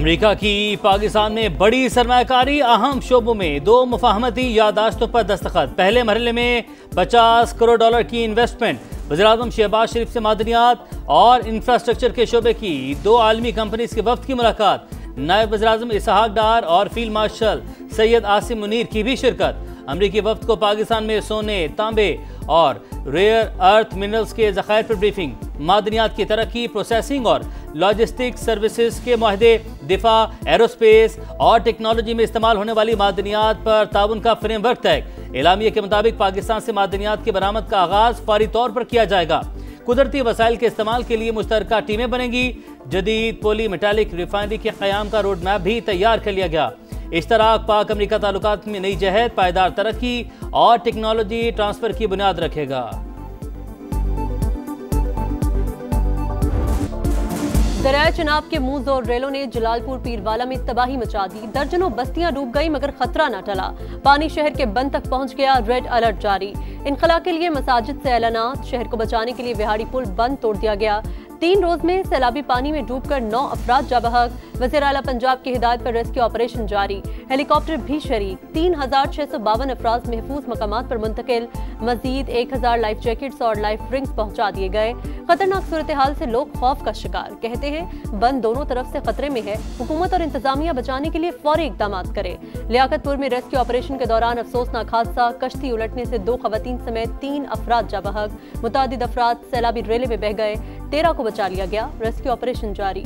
America की पाकिस्तान में बड़ी सरमायाकारी, अहम शोबों में 2 मुफाहमती यादाश्तों पर दस्तखत। पहले मरहले में $50 करोड़ की इन्वेस्टमेंट। वज़ीर-ए-आज़म शहबाज शरीफ से मादनियात और इंफ्रास्ट्रक्चर के शोबे की 2 आलमी कंपनीज के वफ्द की मुलाकात। नायब वज़ीर-ए-आज़म इसहाक डार और फील्ड मार्शल सैयद आसिम मुनीर की भी शिरकत। अमरीकी वफ्द को पाकिस्तान में सोने, तांबे और रेयर अर्थ मिनरल्स के ज़खायर पर ब्रीफिंग। मादनियात की तरक्की, प्रोसेसिंग और लॉजिस्टिक्स सर्विसेज के मुआहदे, दिफा, एरोस्पेस और टेक्नोलॉजी में इस्तेमाल होने वाली मादनियात पर ताउन का फ्रेमवर्क तय। एलामिया के मुताबिक पाकिस्तान से मादनियात की बरामद का आगाज फौरी तौर पर किया जाएगा। कुदरती वसाइल के इस्तेमाल के लिए मुश्तरका टीमें बनेंगी। जदीद पोली मेटालिक रिफाइनरी के क़याम का रोड मैप भी तैयार कर लिया गया। इश्तराक पाक अमरीका ताल्लुकात में नई जहद, पायदार तरक्की और टेक्नोलॉजी ट्रांसफर की बुनियाद रखेगा। दरिया चनाब के मुंह जोर रेलों ने जलालपुर पीरवाला में तबाही मचा दी। दर्जनों बस्तियां डूब गई मगर खतरा न टला। पानी शहर के बंद तक पहुंच गया, रेड अलर्ट जारी। इनखला के लिए मसाजिद से ऐलानात। शहर को बचाने के लिए विहाड़ी पुल बंद तोड़ दिया गया। 3 रोज में सैलाबी पानी में डूबकर 9 अफराद जा बहक। वज़ीर आला पंजाब की हिदायत पर रेस्क्यू ऑपरेशन जारी। हेलीकॉप्टर भी शरीक। 3652 अफराद महफूज मकामात पर मुंतकिल। मजीद 1000 लाइफ जैकेट्स और लाइफ रिंग्स पहुंचा दिए गए। खतरनाक सूरत हाल से लोग खौफ का शिकार। कहते हैं बंद दोनों तरफ से खतरे में है। हुकूमत और इंतजामिया बचाने के लिए फौरी इकदाम करे। लियाकतपुर में रेस्क्यू ऑपरेशन के दौरान अफसोसनाक हादसा। कश्ती उलटने से 2 खवातीन समेत 3 अफराद जा बहक। मुतादिद अफराद सैलाबी रेले में बह गए। 13 को बचा लिया गया। रेस्क्यू ऑपरेशन जारी।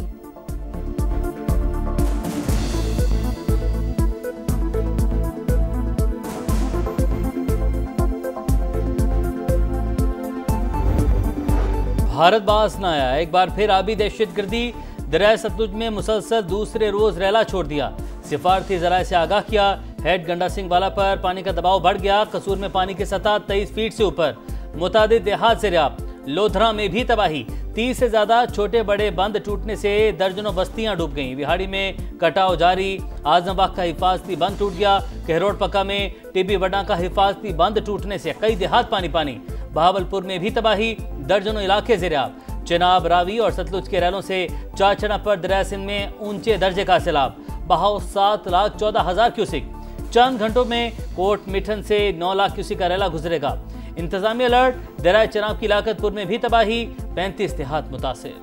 भारत बास न आया। एक बार फिर आबी दहशतगर्दी। दरिया सतलुज में मुसलसल दूसरे रोज रैला छोड़ दिया। सिफारती जराये से आगाह किया। हेड गंडा सिंह वाला पर पानी का दबाव बढ़ गया। कसूर में पानी की सतह 23 फीट से ऊपर। मुतादिद देहात ज़ेर-ए-आब। लोधरा में भी तबाही। 30 से ज्यादा छोटे बड़े बंद टूटने से दर्जनों बस्तियां डूब गईं। विहाड़ी में कटाव जारी। आजमबाग का हिफाजती बंद टूट गया। कहरोड पक्का में टिब्बी वडा का हिफाजती बंद टूटने से कई देहात पानी पानी। बहावलपुर में भी तबाही। दर्जनों इलाके ज़ेर-ए-आब। चिनाब, रावी और सतलुज के रैलों से चाचना पर दरिया सिंध में ऊंचे दर्जे का सैलाब। बहाव 7,14,000 क्यूसिक। चंद घंटों में कोट मिठन से 9 लाख क्यूसिक का रैला गुजरेगा। इंतजामी अलर्ट। दरिया चनाब की लियाकतपुर में भी तबाही। 35 देहात मुतासिर।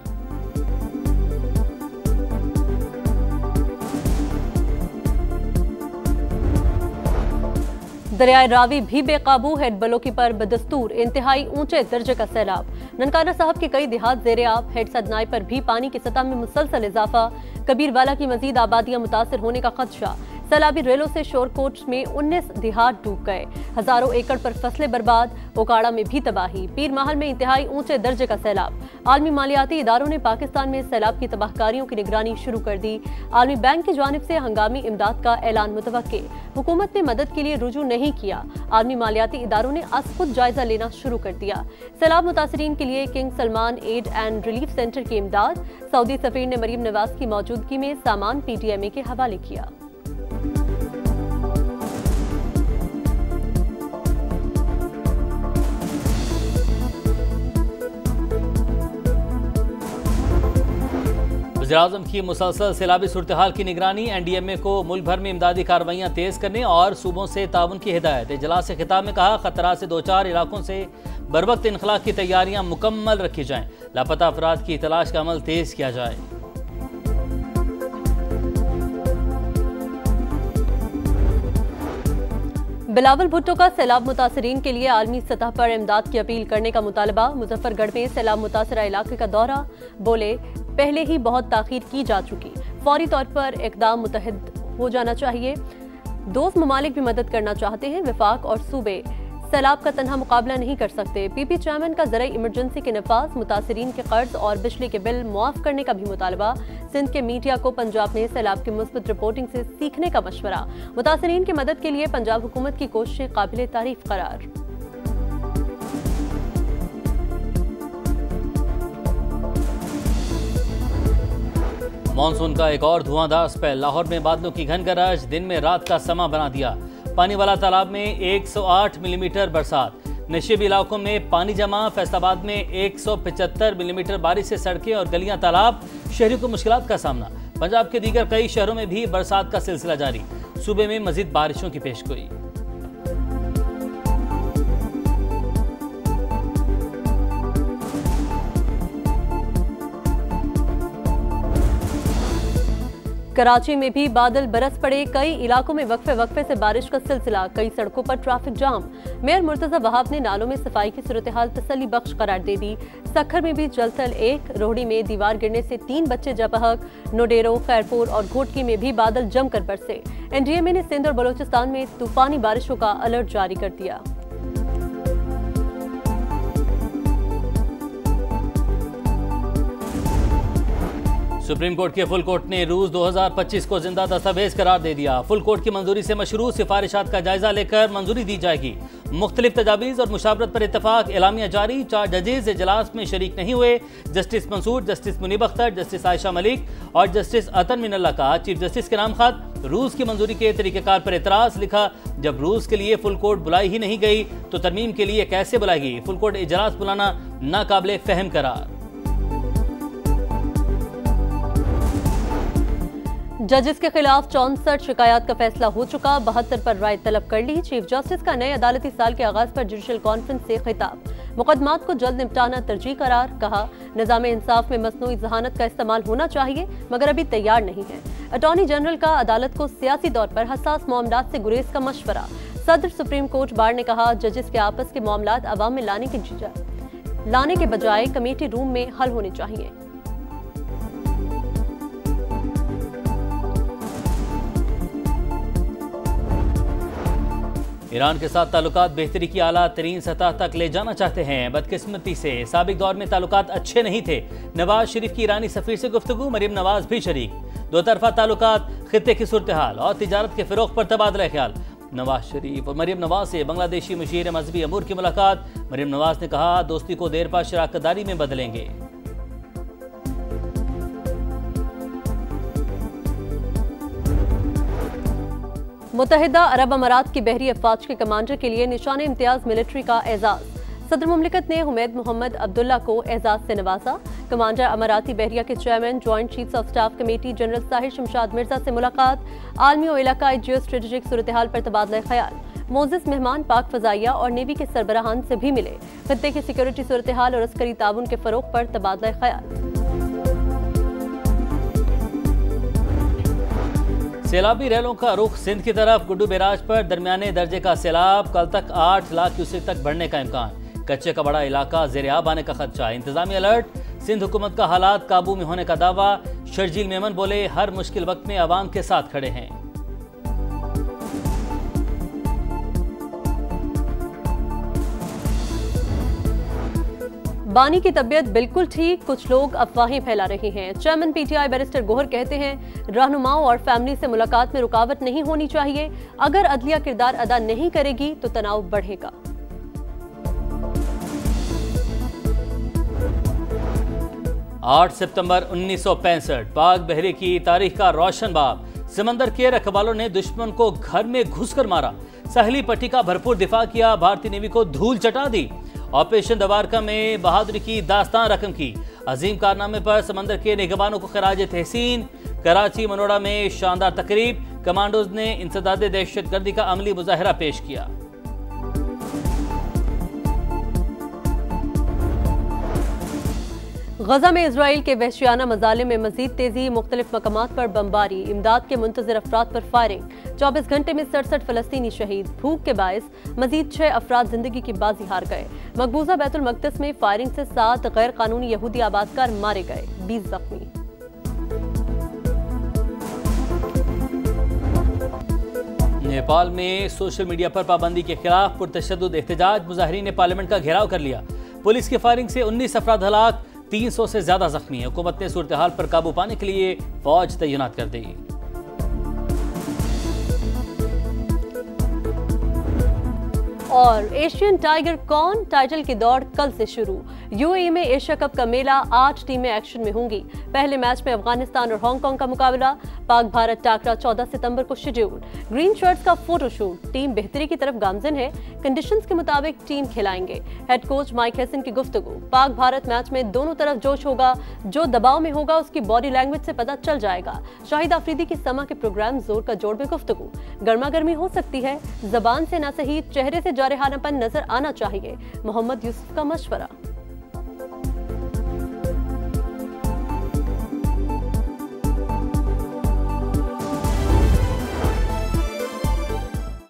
दरियाए रावी भी बेकाबू। हेड बलोकी पर बदस्तूर इंतहाई ऊंचे दर्जे का सैलाब। ननकाना साहब के कई देहात ज़ेर-ए-आब। हेड सदनाई पर भी पानी की सतह में मुसलसल इजाफा। कबीरवाला की मजीद आबादियां मुतासिर होने का खदशा। सैलाबी रेलों से शोरकोट में 19 देहात डूब गए। हजारों एकड़ पर फसलें बर्बाद। ओकाड़ा में भी तबाही। पीर महल में इंतहाई ऊंचे दर्जे का सैलाब। आलमी मालियाती इदारों ने पाकिस्तान में सैलाब की तबाहकारियों की निगरानी शुरू कर दी। आलमी बैंक की जानिब से हंगामी इमदाद का ऐलान मुतवक्के। हुकूमत ने मदद के लिए रुजू नहीं किया। आलमी मालियाती इदारों ने आज खुद जायजा लेना शुरू कर दिया। सैलाब मुतासरीन के लिए King Salman aid and relief centre की इमदाद। सऊदी सफीर ने मरीम नवाज की मौजूदगी में सामान PTMA के हवाले किया। वज़ीर-ए-आज़म की मुसलसल सैलाबी सूरत-ए-हाल की निगरानी। NDMA को मुल्क भर में इमदादी कार्रवाइयाँ तेज करने और सूबों से ताउन की हिदायत। इजलास से खिताब में कहा, खतरा से 2-4 इलाकों से बरवक्त इनखला की तैयारियां मुकम्मल रखी जाएं। लापता अफराद की तलाश का अमल तेज किया जाए। बिलावल भुट्टो का सैलाब मुतासरीन के लिए आलमी सतह पर इमदाद की अपील करने का मुतालबा। मुजफ्फरगढ़ में सैलाब मुतासरा इलाके का दौरा। बोले, पहले ही बहुत ताखीर की जा चुकी। फौरी तौर पर इकदाम मुतहद हो जाना चाहिए। दोस्त ममालिक भी मदद करना चाहते हैं। वफाक और सूबे सैलाब का तन्हा मुकाबला नहीं कर सकते। PP चेयरमैन का ज़राई इमरजेंसी के नफाज। मुतासरीन के कर्ज और बिजली के बिल मुआफ करने का भी मुतालबा। सिंध के मीडिया को पंजाब में सैलाब की मुस्बत रिपोर्टिंग से सीखने का मशवरा। मुतासरीन की मदद के लिए पंजाब हुकूमत की कोशिशें काबिल तारीफ करार। मानसून का एक और धुआंधार स्पेल। लाहौर में बादलों की घन गरज दिन में रात का समा बना दिया। पानी वाला तालाब में 108 मिलीमीटर बरसात। नशीबी इलाकों में पानी जमा। फैसलाबाद में 175 मिलीमीटर बारिश से सड़कें और गलियां तालाब। शहरियों को मुश्किलात का सामना। पंजाब के दीगर कई शहरों में भी बरसात का सिलसिला जारी, सूबे में मजीद बारिशों की पेशगोई। कराची में भी बादल बरस पड़े, कई इलाकों में वक्फे से बारिश का सिलसिला, कई सड़कों पर traffic jam. Mayor Murtaza Wahab ने नालों में सफाई की सूरत हाल तसल्ली बख्श करार दे दी। सखर में भी जलथल 1, रोहड़ी में दीवार गिरने से 3 बच्चे जबहक, नोडेरो, खैरपुर और घोटकी में भी बादल जमकर बरसे। NDMA ने सिंध और बलोचिस्तान में तूफानी बारिशों का अलर्ट जारी कर दिया। सुप्रीम कोर्ट के फुल कोर्ट ने रूस 2025 को जिंदा दस्तावेज करार दे दिया। फुल कोर्ट की मंजूरी से मशरू सिफारिशात का जायजा लेकर मंजूरी दी जाएगी। मुख्तलिफ तजावीज़ और मुशावरत पर इत्तफाक एलामिया जारी। 4 जजेज इजलास में शरीक नहीं हुए। Justice Mansoor, justice Munib Akhtar, justice Ayesha Malik और जस्टिस अतन मिनल्ला का चीफ जस्टिस के नाम खत। रूस की मंजूरी के तरीक़ेकार पर एतराज़, लिखा जब रूस के लिए फुल कोर्ट बुलाई ही नहीं गई तो तरमीम के लिए कैसे बुलाएगी। फुल कोर्ट इजलास बुलाना नाकाबिले फहम करार। जजेस के खिलाफ 64 शिकायत का फैसला हो चुका, 72 पर राय तलब कर ली। चीफ जस्टिस का नए अदालती साल के आगाज पर जुडिशल कॉन्फ्रेंस से खिताब, मुकदमात को जल्द निपटाना तरजीह करार। कहा निज़ाम इंसाफ में मसनूई जहानत का इस्तेमाल होना चाहिए मगर अभी तैयार नहीं है। अटॉर्नी जनरल का अदालत को सियासी तौर पर हसास मामलात से गुरेज का मशवरा। सदर सुप्रीम कोर्ट बार ने कहा जजेस के आपस के मामलात अवाम में लाने के बजाय कमेटी रूम में हल होने चाहिए। ईरान के साथ ताल्लुकात बेहतरी की आला तरीन सतह तक ले जाना चाहते हैं। बदकिस्मती से साबिक दौर में ताल्लुकात अच्छे नहीं थे। नवाज शरीफ की ईरानी सफीर से गुफ्तगू, मरियम नवाज भी शरीक। दो तरफा ताल्लुकात, खित्ते की सूरत हाल और तिजारत के फ़रोग़ पर तबादला ख्याल। नवाज शरीफ और मरियम नवाज से बांग्लादेशी मुशीर मजहबी अमूर की मुलाकात। मरियम नवाज ने कहा दोस्ती को देर पा शराकतदारी में बदलेंगे। मुत्तहिदा अरब अमारात की बहरी अफवाज के कमांडर के लिए निशान इम्तियाज मिलिट्री का एजाज। सदर मुमलिकत ने हुमैद मोहम्मद अब्दुल्ला को एजाज से नवाजा। कमांडर अमाराती बहरिया के chairman joint chiefs of staff committee general Sahir Shamshad Mirza से मुलाकात। आलमी और इलाकाई जियो स्ट्रेटेजिक सूरत हाल पर तबादला ख्याल। मोजिस मेहमान पाक फजाइया और नेवी के सरबराहान से भी मिले। खत्ते की सिक्योरिटी सूरत हाल और अस्करी ताउन के फरोग पर तबादला ख्याल। सैलाबी रैलों का रुख सिंध की तरफ। गुड्डू बैराज पर दरमियाने दर्जे का सैलाब, कल तक 8 लाख क्यूसेक तक बढ़ने का इम्कान। कच्चे का बड़ा इलाका ज़ेर-ए-आब आने का खदशा। इंतजामी अलर्ट। सिंध हुकूमत का हालात काबू में होने का दावा। शर्जील मेमन बोले हर मुश्किल वक्त में आवाम के साथ खड़े हैं। बानी की तबीयत बिल्कुल ठीक, कुछ लोग अफवाहें फैला रहे हैं। चेयरमैन PTI बैरिस्टर गोहर कहते हैं रहनुमाओं और फैमिली से मुलाकात में रुकावट नहीं होनी चाहिए। अगर अदलिया किरदार अदा नहीं करेगी तो तनाव बढ़ेगा। आठ सितंबर 1965 पाक बहरी की तारीख का रोशन बाब। समंदर के रखवालों ने दुश्मन को घर में घुसकर मारा। साहिली पट्टी का भरपूर दिफा किया। भारतीय नेवी को धूल चटा दी। ऑपरेशन दवारका में बहादुरी की दास्तान रकम की। अजीम कारनामे पर समंदर के निगहबानों को खराज तहसीन। कराची मनोड़ा में शानदार तकरीब। कमांडोज ने इंसदाद दहशतगर्दी का अमली मुजाहिरा पेश किया। गजा में इजराइल के वहशियाना मजालिम में मजीद तेजी। मुख्तलिफ मकामात पर बमबारी। इमदाद के मुंतजर अफराद पर फायरिंग। 24 घंटे में 67 फलस्तीनी शहीद। भूख के बायस मजीद 6 अफराद जिंदगी की बाजी हार गए। मकबूजा बैतुल मकदस में फायरिंग से 7 गैर कानूनी यहूदी आबादकार मारे गए, 20 जख्मी। नेपाल में सोशल मीडिया पर पाबंदी के खिलाफ पुरतशद्दुद एहतजाज। मुजाहिरीन ने पार्लियामेंट का घेराव कर लिया। पुलिस की फायरिंग से 19 अफराद हलाक, 300 से ज्यादा जख्मी। हुकूमत ने सूरत हाल पर काबू पाने के लिए फौज तैनात कर दी। और एशियन टाइगर कौन टाइटल की दौड़ कल से शुरू। यूएई में एशिया कप का मेला, 8 टीमें एक्शन में होंगी। पहले मैच में अफगानिस्तान और हांगकांग का मुकाबला। पाक भारत टाकरा 14 सितंबर को शेड्यूल। ग्रीन शर्ट्स का फोटोशूट, टीम बेहतरी की तरफ गामजिन है, कंडीशंस के मुताबिक टीम खिलाएंगे। हेड कोच माइक हेसन की गुफ्तगू। पाक भारत मैच में दोनों तरफ जोश होगा, जो दबाव में होगा उसकी बॉडी लैंग्वेज से पता चल जाएगा। शाहिद आफरीदी की समा के प्रोग्राम जोर का जोड़ में गुफ्तगू। गर्मा गर्मी हो सकती है, जबान से ना सही चेहरे से जारहानापन नजर आना चाहिए, मोहम्मद यूसुफ का मशवरा।